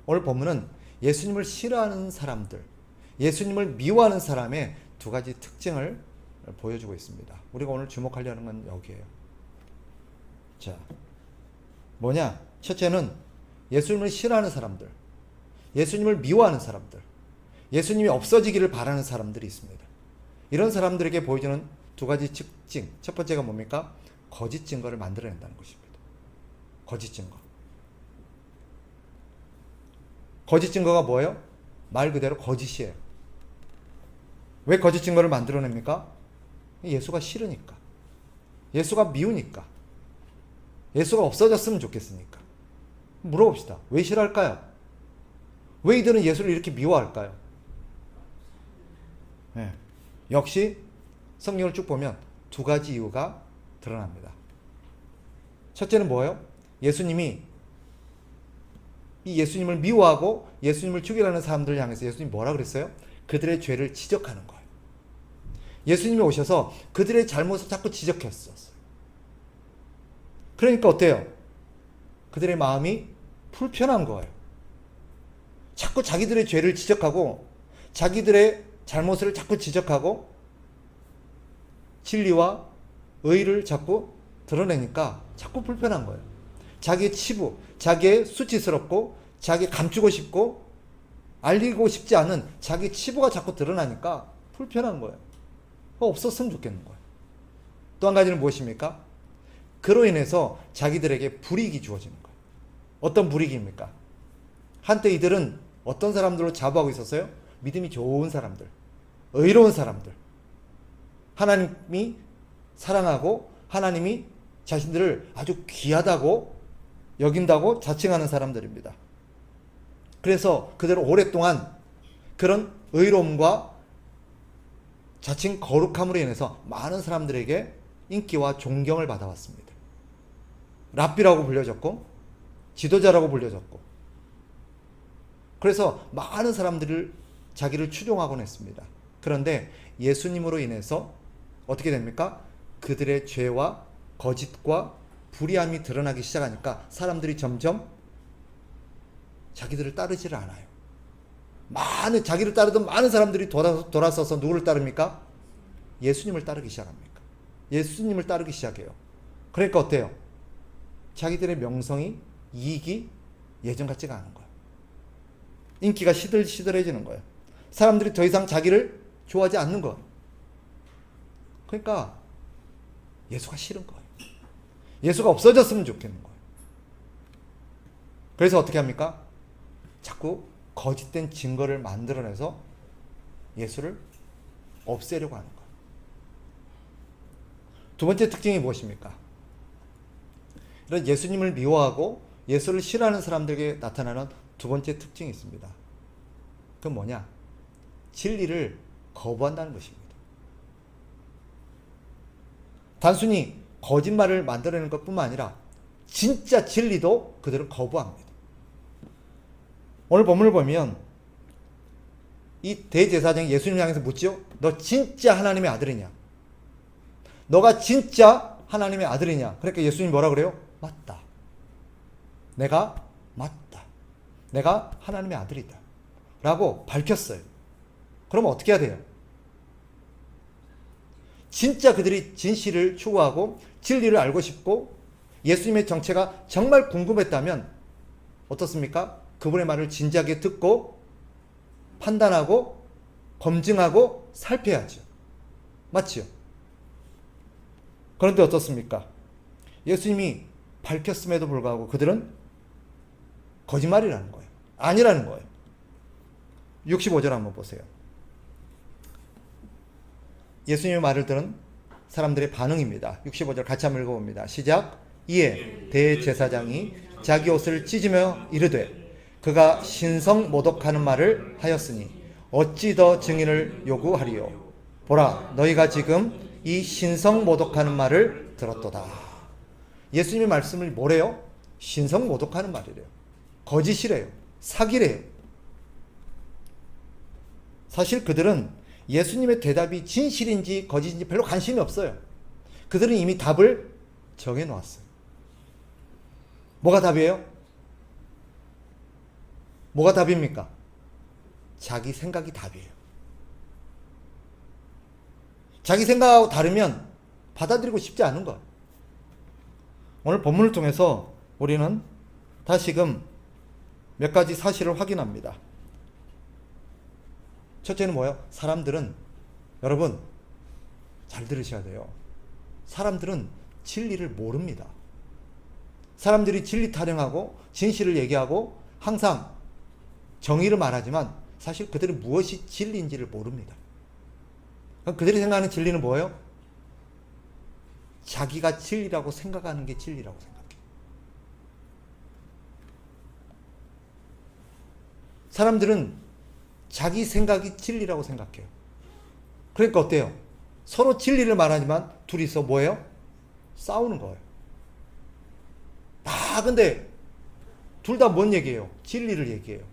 오늘 본문은 예수님을 싫어하는 사람들, 예수님을 미워하는 사람의 두 가지 특징을 보여주고 있습니다. 우리가 오늘 주목하려는 건 여기에요. 자, 뭐냐? 첫째는 예수님을 싫어하는 사람들, 예수님을 미워하는 사람들, 예수님이 없어지기를 바라는 사람들이 있습니다. 이런 사람들에게 보여주는 두 가지 특징. 첫 번째가 뭡니까? 거짓 증거를 만들어낸다는 것입니다. 거짓 증거. 거짓 증거가 뭐예요? 말 그대로 거짓이에요. 왜 거짓 증거를 만들어냅니까? 예수가 싫으니까. 예수가 미우니까. 예수가 없어졌으면 좋겠으니까. 물어봅시다. 왜 싫어할까요? 왜 이들은 예수를 이렇게 미워할까요? 네. 역시 성경을 쭉 보면 두 가지 이유가 드러납니다. 첫째는 뭐예요? 예수님이 이 예수님을 미워하고 예수님을 죽이라는 사람들을 향해서 예수님이 뭐라 그랬어요? 그들의 죄를 지적하는 거예요. 예수님이 오셔서 그들의 잘못을 자꾸 지적했었어요. 그러니까 어때요? 그들의 마음이 불편한 거예요. 자꾸 자기들의 죄를 지적하고 자기들의 잘못을 자꾸 지적하고 진리와 의를 자꾸 드러내니까 자꾸 불편한 거예요. 자기의 치부, 자기의 수치스럽고 자기 감추고 싶고 알리고 싶지 않은 자기 치부가 자꾸 드러나니까 불편한 거예요. 없었으면 좋겠는 거예요. 또 한 가지는 무엇입니까? 그로 인해서 자기들에게 불이익이 주어지는 거예요. 어떤 불이익입니까? 한때 이들은 어떤 사람들로 자부하고 있었어요? 믿음이 좋은 사람들, 의로운 사람들, 하나님이 사랑하고 하나님이 자신들을 아주 귀하다고 여긴다고 자칭하는 사람들입니다. 그래서 그대로 오랫동안 그런 의로움과 자칭 거룩함으로 인해서 많은 사람들에게 인기와 존경을 받아왔습니다. 랍비라고 불려졌고 지도자라고 불려졌고 그래서 많은 사람들을 자기를 추종하곤 했습니다. 그런데 예수님으로 인해서 어떻게 됩니까? 그들의 죄와 거짓과 불의함이 드러나기 시작하니까 사람들이 점점 자기들을 따르지를 않아요. 자기를 따르던 많은 사람들이 돌아서서 누구를 따릅니까? 예수님을 따르기 시작합니까? 예수님을 따르기 시작해요. 그러니까 어때요? 자기들의 명성이, 이익이 예전 같지가 않은 거예요. 인기가 시들시들해지는 거예요. 사람들이 더 이상 자기를 좋아하지 않는 거예요. 그러니까 예수가 싫은 거예요. 예수가 없어졌으면 좋겠는 거예요. 그래서 어떻게 합니까? 자꾸 거짓된 증거를 만들어내서 예수를 없애려고 하는 거예요. 두 번째 특징이 무엇입니까? 이런 예수님을 미워하고 예수를 싫어하는 사람들에게 나타나는 두 번째 특징이 있습니다. 그건 뭐냐? 진리를 거부한다는 것입니다. 단순히 거짓말을 만들어내는 것뿐만 아니라 진짜 진리도 그들은 거부합니다. 오늘 본문을 보면 이 대제사장이 예수님을 향해서 묻죠. 너 진짜 하나님의 아들이냐? 너가 진짜 하나님의 아들이냐? 그러니까 예수님이 뭐라 그래요? 맞다. 내가 맞다. 내가 하나님의 아들이다. 라고 밝혔어요. 그럼 어떻게 해야 돼요? 진짜 그들이 진실을 추구하고 진리를 알고 싶고 예수님의 정체가 정말 궁금했다면 어떻습니까? 그분의 말을 진지하게 듣고 판단하고 검증하고 살펴야죠. 맞지요? 그런데 어떻습니까? 예수님이 밝혔음에도 불구하고 그들은 거짓말이라는 거예요. 아니라는 거예요. 65절 한번 보세요. 예수님의 말을 들은 사람들의 반응입니다. 65절 같이 한번 읽어봅니다. 시작. 이에 대제사장이 자기 옷을 찢으며 이르되 그가 신성 모독하는 말을 하였으니 어찌 더 증인을 요구하리요. 보라, 너희가 지금 이 신성 모독하는 말을 들었도다. 예수님의 말씀을 뭐래요? 신성 모독하는 말이래요. 거짓이래요. 사기래요. 사실 그들은 예수님의 대답이 진실인지 거짓인지 별로 관심이 없어요. 그들은 이미 답을 정해놓았어요. 뭐가 답이에요? 뭐가 답입니까? 자기 생각이 답이에요. 자기 생각하고 다르면 받아들이고 싶지 않은 거예요. 오늘 본문을 통해서 우리는 다시금 몇 가지 사실을 확인합니다. 첫째는 뭐예요? 사람들은, 여러분 잘 들으셔야 돼요. 사람들은 진리를 모릅니다. 사람들이 진리 타령하고 진실을 얘기하고 항상 정의를 말하지만 사실 그들이 무엇이 진리인지를 모릅니다. 그들이 생각하는 진리는 뭐예요? 자기가 진리라고 생각하는 게 진리라고 생각해요. 사람들은 자기 생각이 진리라고 생각해요. 그러니까 어때요? 서로 진리를 말하지만 둘이서 뭐예요? 싸우는 거예요. 근데 둘 다 뭔 얘기예요? 진리를 얘기해요.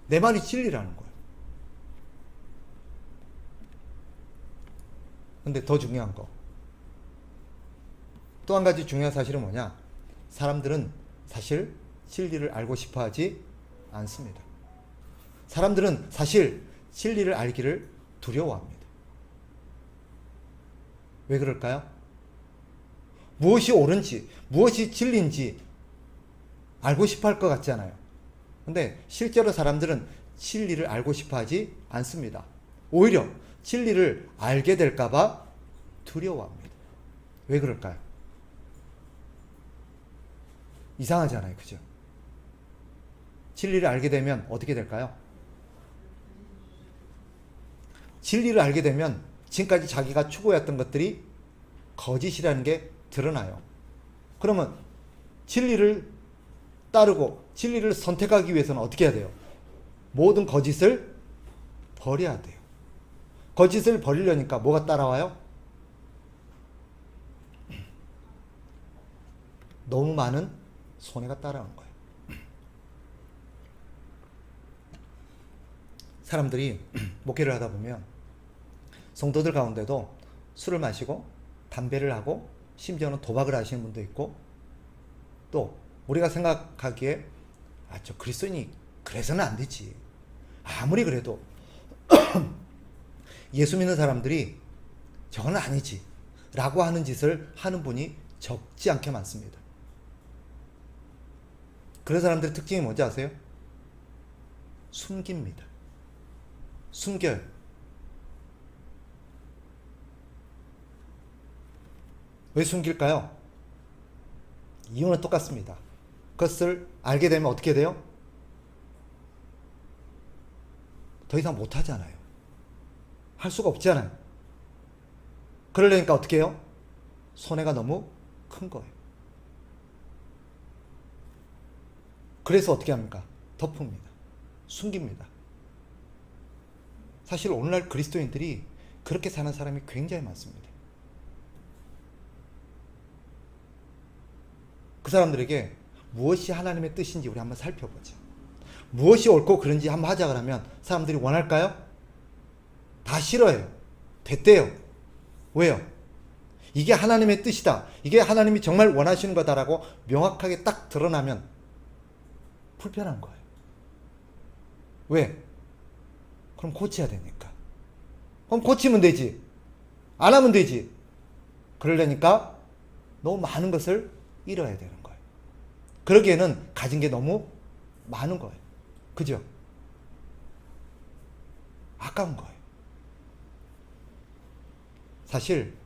내 말이 진리라는 거예요. 근데 더 중요한 거, 또 한 가지 중요한 사실은 뭐냐? 사람들은 사실 진리를 알고 싶어 하지 않습니다. 사람들은 사실 진리를 알기를 두려워합니다. 왜 그럴까요? 무엇이 옳은지, 무엇이 진리인지 알고 싶어 할 것 같잖아요. 근데 실제로 사람들은 진리를 알고 싶어 하지 않습니다. 오히려 진리를 알게 될까봐 두려워합니다. 왜 그럴까요? 이상하잖아요. 그죠? 진리를 알게 되면 어떻게 될까요? 진리를 알게 되면 지금까지 자기가 추구했던 것들이 거짓이라는 게 드러나요. 그러면 진리를 따르고 진리를 선택하기 위해서는 어떻게 해야 돼요? 모든 거짓을 버려야 돼요. 거짓을 버리려니까 뭐가 따라와요? 너무 많은 손해가 따라오는 거예요. 사람들이 목회를 하다 보면 성도들 가운데도 술을 마시고 담배를 하고 심지어는 도박을 하시는 분도 있고, 또 우리가 생각하기에 저 그리스도인이 그래서는 안 되지, 아무리 그래도 예수 믿는 사람들이 저건 아니지 라고 하는 짓을 하는 분이 적지 않게 많습니다. 그런 사람들의 특징이 뭔지 아세요? 숨깁니다. 숨겨요. 왜 숨길까요? 이유는 똑같습니다. 그것을 알게 되면 어떻게 돼요? 더 이상 못하잖아요. 할 수가 없잖아요. 그러려니까 어떻게 해요? 손해가 너무 큰 거예요. 그래서 어떻게 합니까? 덮습니다. 숨깁니다. 사실 오늘날 그리스도인들이 그렇게 사는 사람이 굉장히 많습니다. 그 사람들에게 무엇이 하나님의 뜻인지 우리 한번 살펴보죠. 무엇이 옳고 그른지 한번 하자 그러면 사람들이 원할까요? 다 싫어해요. 됐대요. 왜요? 이게 하나님의 뜻이다, 이게 하나님이 정말 원하시는 거다라고 명확하게 딱 드러나면 불편한 거예요. 왜? 그럼 고쳐야 되니까. 그럼 고치면 되지, 안 하면 되지. 그러려니까 너무 많은 것을 잃어야 되는 거예요. 그러기에는 가진 게 너무 많은 거예요. 그죠? 아까운 거예요. 사실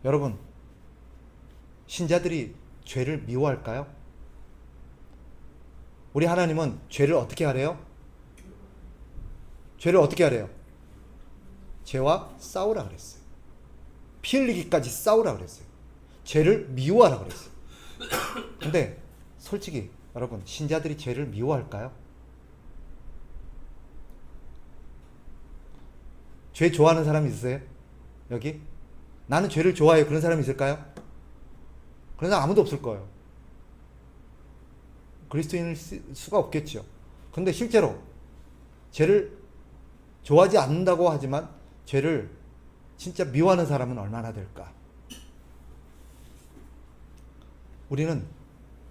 여러분, 신자들이 죄를 미워할까요? 우리 하나님은 죄를 어떻게 하래요? 죄를 어떻게 하래요? 죄와 싸우라 그랬어요. 피 흘리기까지 싸우라 그랬어요. 죄를 미워하라 그랬어요. 근데 솔직히 여러분, 신자들이 죄를 미워할까요? 죄 좋아하는 사람 있으세요? 여기? 나는 죄를 좋아해요, 그런 사람이 있을까요? 그런 사람 아무도 없을 거예요. 그리스도인일 수가 없겠죠. 근데 실제로 죄를 좋아하지 않는다고 하지만 죄를 진짜 미워하는 사람은 얼마나 될까? 우리는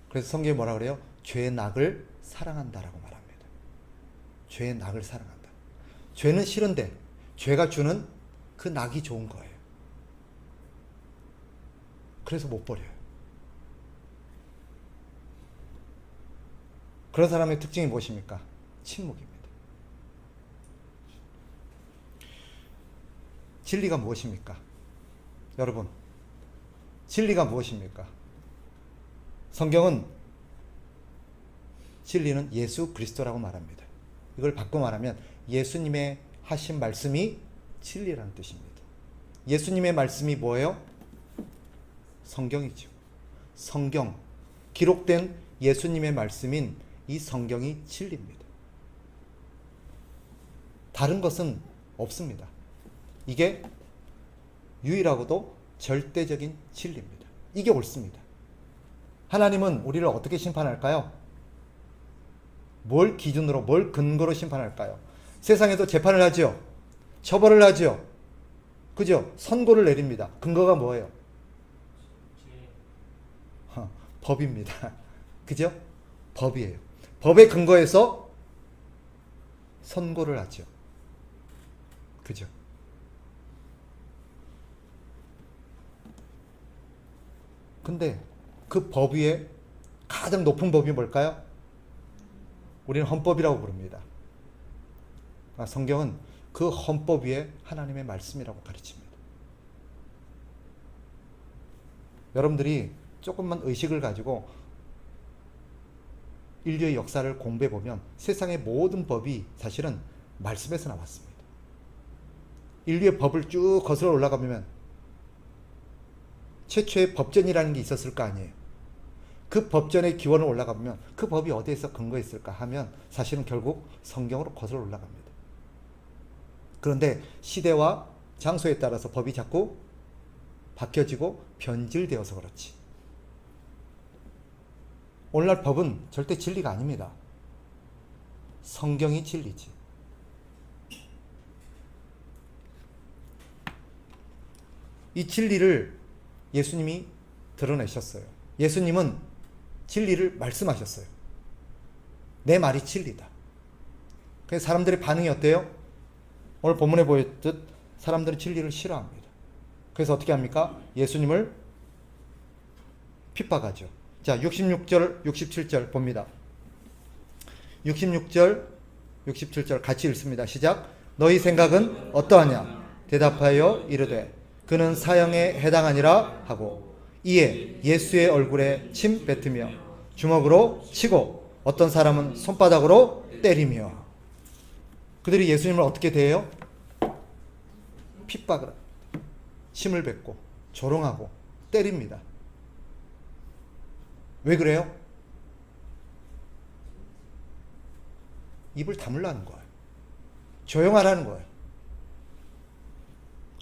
그래서 성경에 뭐라 그래요? 죄의 낙을 사랑한다라고 말합니다. 죄의 낙을 사랑한다. 죄는 싫은데 죄가 주는 그 낙이 좋은 거예요. 그래서 못 버려요. 그런 사람의 특징이 무엇입니까? 침묵입니다. 진리가 무엇입니까? 여러분, 진리가 무엇입니까? 성경은 진리는 예수 그리스도라고 말합니다. 이걸 바꿔 말하면 예수님의 하신 말씀이 진리라는 뜻입니다. 예수님의 말씀이 뭐예요? 성경이죠. 성경, 기록된 예수님의 말씀인 이 성경이 진리입니다. 다른 것은 없습니다. 이게 유일하고도 절대적인 진리입니다. 이게 옳습니다. 하나님은 우리를 어떻게 심판할까요? 뭘 기준으로, 뭘 근거로 심판할까요? 세상에도 재판을 하죠. 처벌을 하죠. 그죠? 선고를 내립니다. 근거가 뭐예요? 법입니다. 그죠? 법이에요. 법의 근거에서 선고를 하죠. 그죠? 근데 그 법 위에 가장 높은 법이 뭘까요? 우리는 헌법이라고 부릅니다. 성경은 그 헌법 위에 하나님의 말씀이라고 가르칩니다. 여러분들이 조금만 의식을 가지고 인류의 역사를 공부해 보면 세상의 모든 법이 사실은 말씀에서 나왔습니다. 인류의 법을 쭉 거슬러 올라가면 최초의 법전이라는 게 있었을 거 아니에요. 그 법전의 기원을 올라가면 그 법이 어디에서 근거했을까 하면 사실은 결국 성경으로 거슬러 올라갑니다. 그런데 시대와 장소에 따라서 법이 자꾸 바뀌어지고 변질되어서 그렇지. 오늘날 법은 절대 진리가 아닙니다. 성경이 진리지. 이 진리를 예수님이 드러내셨어요. 예수님은 진리를 말씀하셨어요. 내 말이 진리다. 그래서 사람들의 반응이 어때요? 오늘 본문에 보였듯 사람들은 진리를 싫어합니다. 그래서 어떻게 합니까? 예수님을 핍박하죠. 자, 66절, 67절 봅니다. 66절, 67절 같이 읽습니다. 시작. 너희 생각은 어떠하냐? 대답하여 이르되 그는 사형에 해당하니라 하고 이에 예수의 얼굴에 침 뱉으며 주먹으로 치고 어떤 사람은 손바닥으로 때리며. 그들이 예수님을 어떻게 대해요? 핍박을, 침을 뱉고 조롱하고 때립니다. 왜 그래요? 입을 다물라는 거예요. 조용하라는 거예요.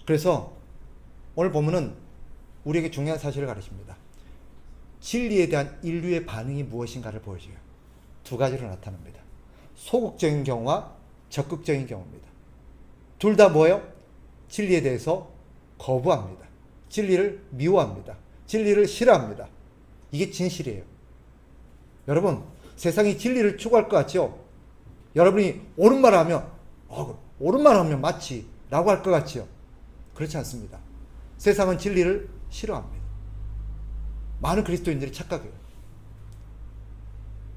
그래서 오늘 본문은 우리에게 중요한 사실을 가르칩니다. 진리에 대한 인류의 반응이 무엇인가를 보여줘요. 두 가지로 나타납니다. 소극적인 경우와 적극적인 경우입니다. 둘 다 뭐예요? 진리에 대해서 거부합니다. 진리를 미워합니다. 진리를 싫어합니다. 이게 진실이에요. 여러분, 세상이 진리를 추구할 것 같죠? 여러분이 옳은 말을 하면 옳은 말을 하면 맞지 라고 할 것 같죠? 그렇지 않습니다. 세상은 진리를 싫어합니다. 많은 그리스도인들이 착각해요.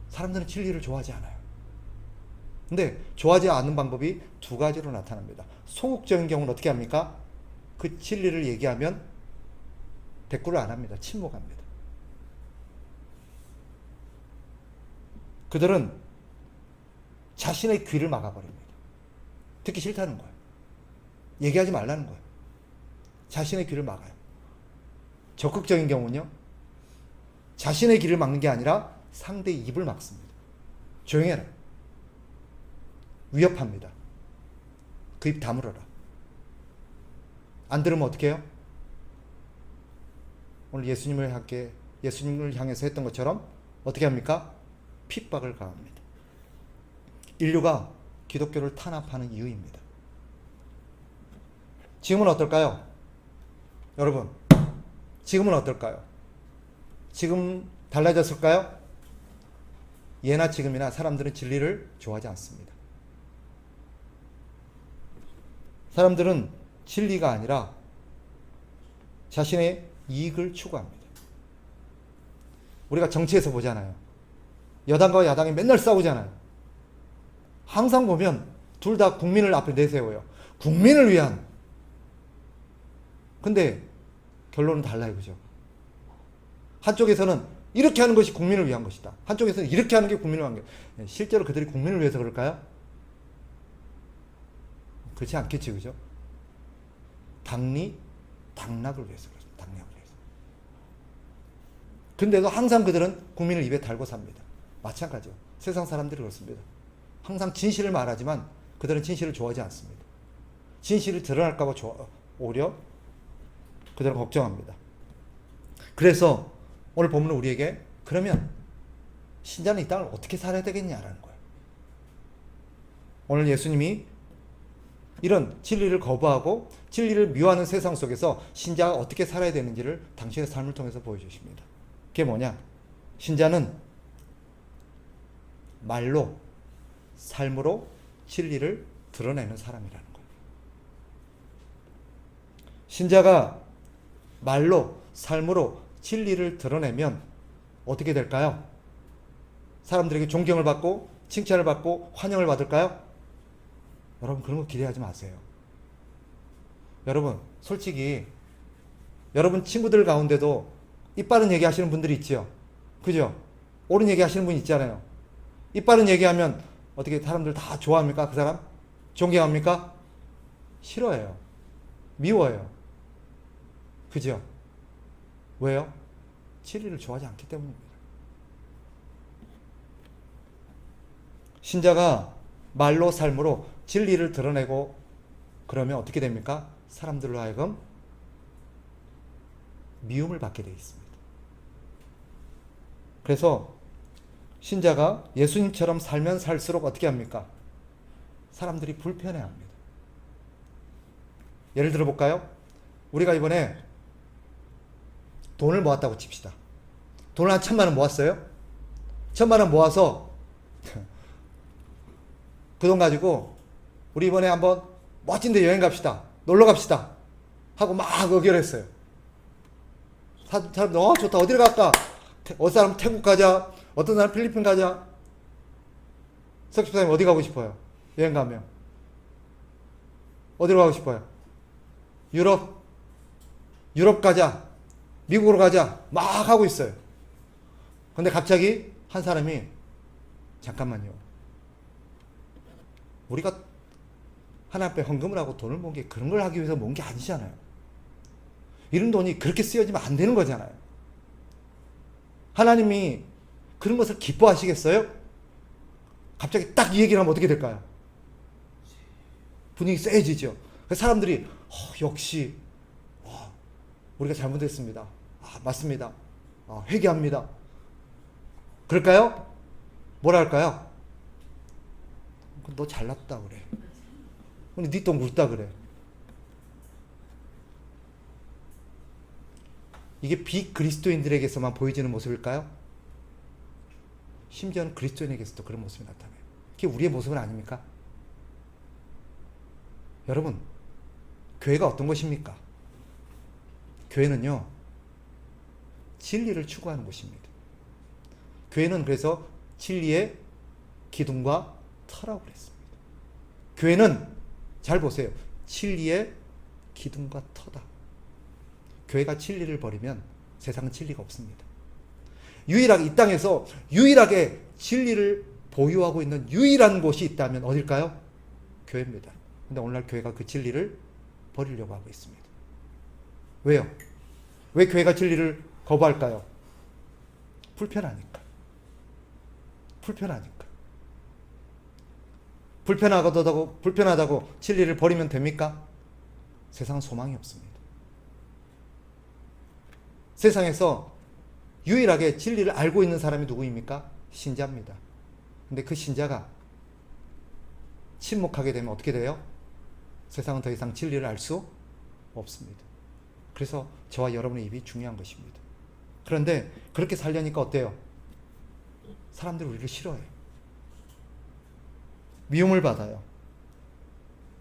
사람들은 진리를 좋아하지 않아요. 근데 좋아하지 않는 방법이 두 가지로 나타납니다. 소극적인 경우는 어떻게 합니까? 그 진리를 얘기하면 대꾸를 안 합니다. 침묵합니다. 그들은 자신의 귀를 막아버립니다. 듣기 싫다는 거예요. 얘기하지 말라는 거예요. 자신의 귀를 막아요. 적극적인 경우는요, 자신의 귀를 막는 게 아니라 상대의 입을 막습니다. 조용해라. 위협합니다. 그 입 다물어라. 안 들으면 어떻게 해요? 오늘 예수님을 향해서 했던 것처럼 어떻게 합니까? 핍박을 가합니다. 인류가 기독교를 탄압하는 이유입니다. 지금은 어떨까요? 여러분, 지금은 어떨까요? 지금 달라졌을까요? 예나 지금이나 사람들은 진리를 좋아하지 않습니다. 사람들은 진리가 아니라 자신의 이익을 추구합니다. 우리가 정치에서 보잖아요. 여당과 야당이 맨날 싸우잖아요. 항상 보면 둘 다 국민을 앞에 내세워요. 국민을 위한. 근데 결론은 달라요. 그죠? 한쪽에서는 이렇게 하는 것이 국민을 위한 것이다. 한쪽에서는 이렇게 하는 게 국민을 위한 게. 실제로 그들이 국민을 위해서 그럴까요? 그렇지 않겠지. 그죠? 당락을 위해서 그렇습니다. 당락을 위해서. 근데도 항상 그들은 국민을 입에 달고 삽니다. 마찬가지요. 세상 사람들이 그렇습니다. 항상 진실을 말하지만 그들은 진실을 좋아하지 않습니다. 진실이 드러날까 봐 오히려 그들은 걱정합니다. 그래서 오늘 본문은 우리에게 그러면 신자는 이 땅을 어떻게 살아야 되겠냐라는 거예요. 오늘 예수님이 이런 진리를 거부하고 진리를 미워하는 세상 속에서 신자가 어떻게 살아야 되는지를 당신의 삶을 통해서 보여주십니다. 그게 뭐냐? 신자는 말로, 삶으로 진리를 드러내는 사람이라는 거예요. 신자가 말로, 삶으로 진리를 드러내면 어떻게 될까요? 사람들에게 존경을 받고 칭찬을 받고 환영을 받을까요? 여러분 그런 거 기대하지 마세요. 여러분 솔직히 여러분 친구들 가운데도 이빠른 얘기 하시는 분들이 있지요. 그죠? 옳은 얘기 하시는 분 있잖아요. 이빠른 얘기하면 어떻게 사람들 다 좋아합니까? 그 사람? 존경합니까? 싫어해요. 미워해요. 그죠? 왜요? 진리를 좋아하지 않기 때문입니다. 신자가 말로 삶으로 진리를 드러내고 그러면 어떻게 됩니까? 사람들로 하여금 미움을 받게 되어 있습니다. 그래서 신자가 예수님처럼 살면 살수록 어떻게 합니까? 사람들이 불편해합니다. 예를 들어 볼까요? 우리가 이번에 돈을 모았다고 칩시다. 돈을 한 1,000만 원 모았어요. 1,000만 원 모아서 그 돈 가지고 우리 이번에 한번 멋진 데 여행 갑시다. 놀러 갑시다. 하고 막 의결했어요. 사람들 좋다. 어디를 갈까? 어떤 사람 태국 가자. 어떤 사람 필리핀 가자. 석집사님 어디 가고 싶어요? 여행 가면. 어디로 가고 싶어요? 유럽 가자. 미국으로 가자. 막 하고 있어요. 근데 갑자기 한 사람이 잠깐만요. 우리가 하나님 앞에 헌금을 하고 돈을 모은 게 그런 걸 하기 위해서 모은 게 아니잖아요. 이런 돈이 그렇게 쓰여지면 안 되는 거잖아요. 하나님이 그런 것을 기뻐하시겠어요? 갑자기 딱 이 얘기를 하면 어떻게 될까요? 분위기 세지죠. 사람들이 역시 우리가 잘못했습니다. 맞습니다. 회개합니다. 그럴까요? 뭐라 할까요? 너 잘났다 그래. 근데 네 돈 굵다 그래. 이게 비그리스도인들에게서만 보여지는 모습일까요? 심지어는 그리스도인에게서도 그런 모습이 나타나요. 그게 우리의 모습은 아닙니까? 여러분, 교회가 어떤 것입니까? 교회는요, 진리를 추구하는 곳입니다. 교회는 그래서 진리의 기둥과 터라고 그랬습니다. 교회는 잘 보세요. 진리의 기둥과 터다. 교회가 진리를 버리면 세상은 진리가 없습니다. 유일하게 이 땅에서 유일하게 진리를 보유하고 있는 유일한 곳이 있다면 어딜까요? 교회입니다. 근데 오늘날 교회가 그 진리를 버리려고 하고 있습니다. 왜요? 왜 교회가 진리를 거부할까요? 불편하니까. 불편하다고 진리를 버리면 됩니까? 세상은 소망이 없습니다. 세상에서 유일하게 진리를 알고 있는 사람이 누구입니까? 신자입니다. 근데 그 신자가 침묵하게 되면 어떻게 돼요? 세상은 더 이상 진리를 알 수 없습니다. 그래서 저와 여러분의 입이 중요한 것입니다. 그런데 그렇게 살려니까 어때요? 사람들이 우리를 싫어해요. 미움을 받아요.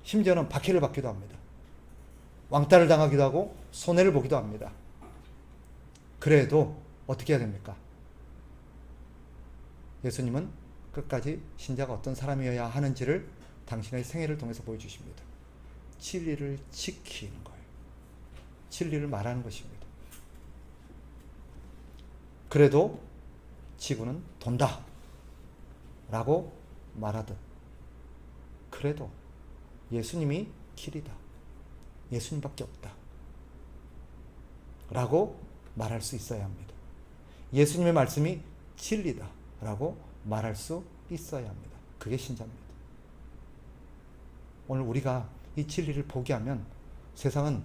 심지어는 박해를 받기도 합니다. 왕따를 당하기도 하고 손해를 보기도 합니다. 그래도 어떻게 해야 됩니까? 예수님은 끝까지 신자가 어떤 사람이어야 하는지를 당신의 생애를 통해서 보여주십니다. 진리를 지키는 거예요. 진리를 말하는 것입니다. 그래도 지구는 돈다 라고 말하듯 그래도 예수님이 길이다. 예수님밖에 없다. 라고 말할 수 있어야 합니다. 예수님의 말씀이 진리다. 라고 말할 수 있어야 합니다. 그게 신자입니다. 오늘 우리가 이 진리를 포기하면 세상은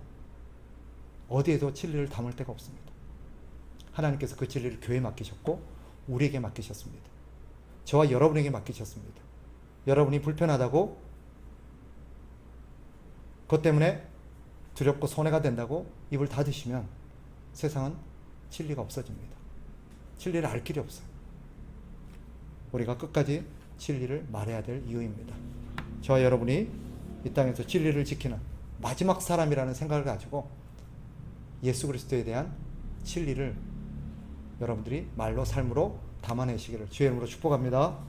어디에도 진리를 담을 데가 없습니다. 하나님께서 그 진리를 교회에 맡기셨고 우리에게 맡기셨습니다. 저와 여러분에게 맡기셨습니다. 여러분이 불편하다고 그것 때문에 두렵고 손해가 된다고 입을 닫으시면 세상은 진리가 없어집니다. 진리를 알 길이 없어요. 우리가 끝까지 진리를 말해야 될 이유입니다. 저와 여러분이 이 땅에서 진리를 지키는 마지막 사람이라는 생각을 가지고 예수 그리스도에 대한 진리를 여러분들이 말로 삶으로 담아내시기를 주의 이름으로 축복합니다.